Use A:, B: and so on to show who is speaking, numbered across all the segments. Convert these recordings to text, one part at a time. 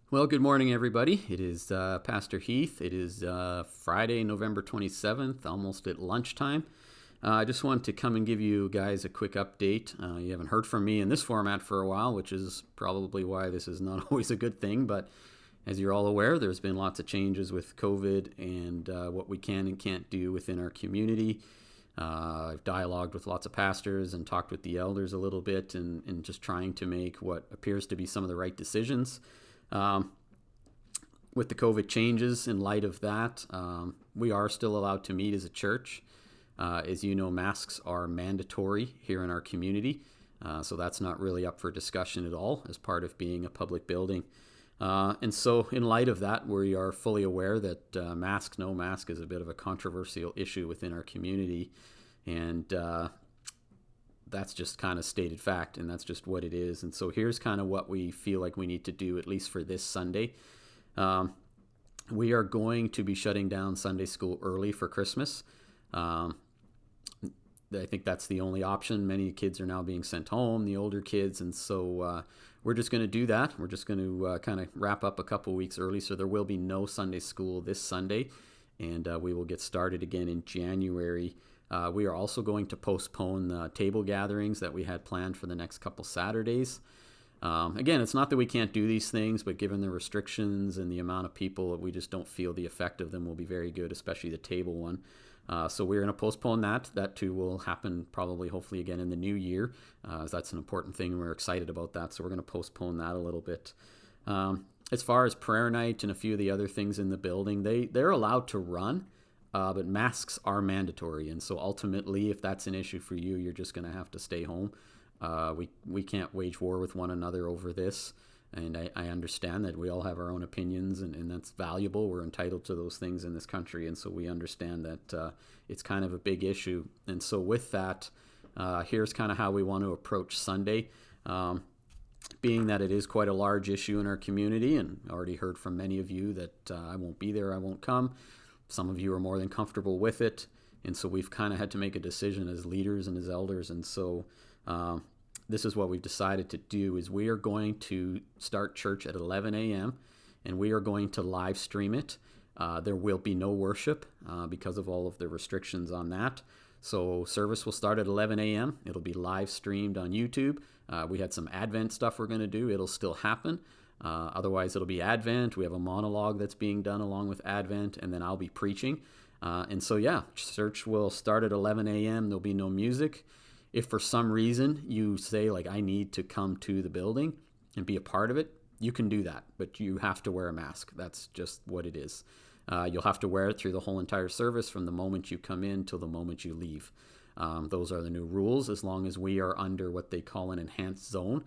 A: Well, good morning, everybody. It is Pastor Heath. It is Friday, November 27th, almost at lunchtime. I just wanted to come and give you guys a quick update. You haven't heard from me in this format for a while, which is probably why this is not always a good thing. But as you're all aware, there's been lots of changes with COVID and what we can and can't do within our community. I've dialogued with lots of pastors and talked with the elders a little bit and just trying to make what appears to be some of the right decisions. Um, with the COVID changes, in light of that, we are still allowed to meet as a church. As you know, masks are mandatory here in our community, so that's not really up for discussion at all as part of being a public building. And so, in light of that, we are fully aware that mask, no mask is a bit of a controversial issue within our community. And that's just kind of stated fact, and that's just what it is. And so here's kind of what we feel like we need to do, at least for this Sunday. We are going to be shutting down Sunday school early for Christmas. Um, I think that's the only option. Many kids are now being sent home, the older kids, and so we're just going to do that. We're just going to kind of wrap up a couple weeks early, so there will be no Sunday school this Sunday, and we will get started again in January. We are also going to postpone the table gatherings that we had planned for the next couple Saturdays. Again, it's not that we can't do these things, but given the restrictions and the amount of people, we just don't feel the effect of them will be very good, especially the table one. So we're going to postpone that. That too will happen probably, hopefully, again in the new year. As that's an important thing, and we're excited about that. So we're going to postpone that a little bit. As far as prayer night and a few of the other things in the building, they're allowed to run. But masks are mandatory, and so ultimately, if that's an issue for you, you're just going to have to stay home. We can't wage war with one another over this, and I understand that we all have our own opinions, and that's valuable. We're entitled to those things in this country, and so we understand that it's kind of a big issue. And so with that, here's kind of how we want to approach Sunday. Being that it is quite a large issue in our community, and I already heard from many of you that I won't be there, I won't come. Some of you are more than comfortable with it, and so we've kind of had to make a decision as leaders and as elders. And so this is what we've decided to do: is we are going to start church at 11 a.m. and we are going to live stream it. There will be no worship because of all of the restrictions on that. So service will start at 11 a.m. It'll be live streamed on YouTube. We had some Advent stuff we're going to do. It'll still happen. Otherwise, it'll be Advent. We have a monologue that's being done along with Advent, and then I'll be preaching. And so, yeah, church will start at 11 a.m. There'll be no music. If for some reason you say, like, I need to come to the building and be a part of it, you can do that, but you have to wear a mask. That's just what it is. You'll have to wear it through the whole entire service from the moment you come in till the moment you leave. Those are the new rules, as long as we are under what they call an enhanced zone.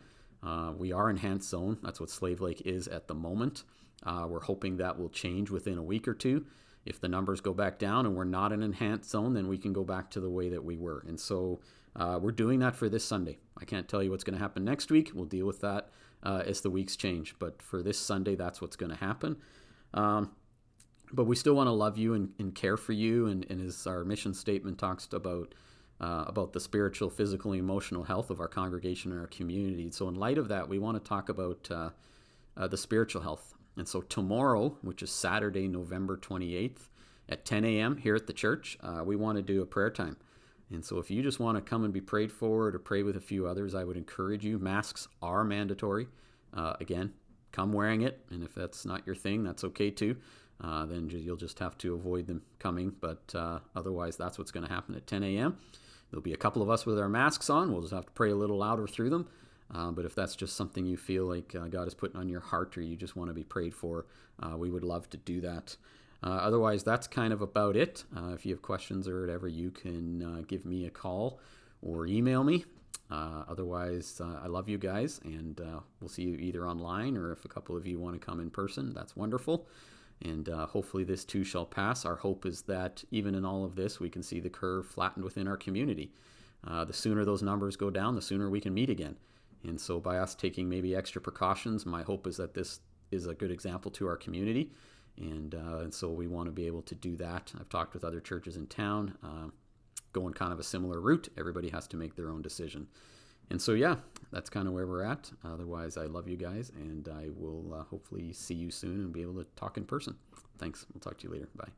A: We are enhanced zone. That's what Slave Lake is at the moment. We're hoping that will change within a week or two. If the numbers go back down and we're not an enhanced zone, then we can go back to the way that we were. And so we're doing that for this Sunday. I can't tell you what's going to happen next week. We'll deal with that as the weeks change. But for this Sunday, that's what's going to happen. But we still want to love you and care for you. And as our mission statement talks about the spiritual, physical, and emotional health of our congregation and our community. So in light of that, we want to talk about the spiritual health. And so tomorrow, which is Saturday, November 28th, at 10 a.m. here at the church, we want to do a prayer time. And so if you just want to come and be prayed for or pray with a few others, I would encourage you. Masks are mandatory. Again, come wearing it. And if that's not your thing, that's okay too. Then you'll just have to avoid them coming. But otherwise, that's what's going to happen at 10 a.m. There'll be a couple of us with our masks on. We'll just have to pray a little louder through them. But if that's just something you feel like God is putting on your heart, or you just want to be prayed for, we would love to do that. Otherwise, that's kind of about it. If you have questions or whatever, you can give me a call or email me. Otherwise, I love you guys, and we'll see you either online, or if a couple of you want to come in person, that's wonderful. And hopefully this too shall pass. Our hope is that even in all of this, we can see the curve flattened within our community. The sooner those numbers go down, the sooner we can meet again. And so by us taking maybe extra precautions, my hope is that this is a good example to our community. And so we want to be able to do that. I've talked with other churches in town, going kind of a similar route. Everybody has to make their own decision. And so, yeah, that's kind of where we're at. Otherwise, I love you guys, and I will hopefully see you soon and be able to talk in person. Thanks. We'll talk to you later. Bye.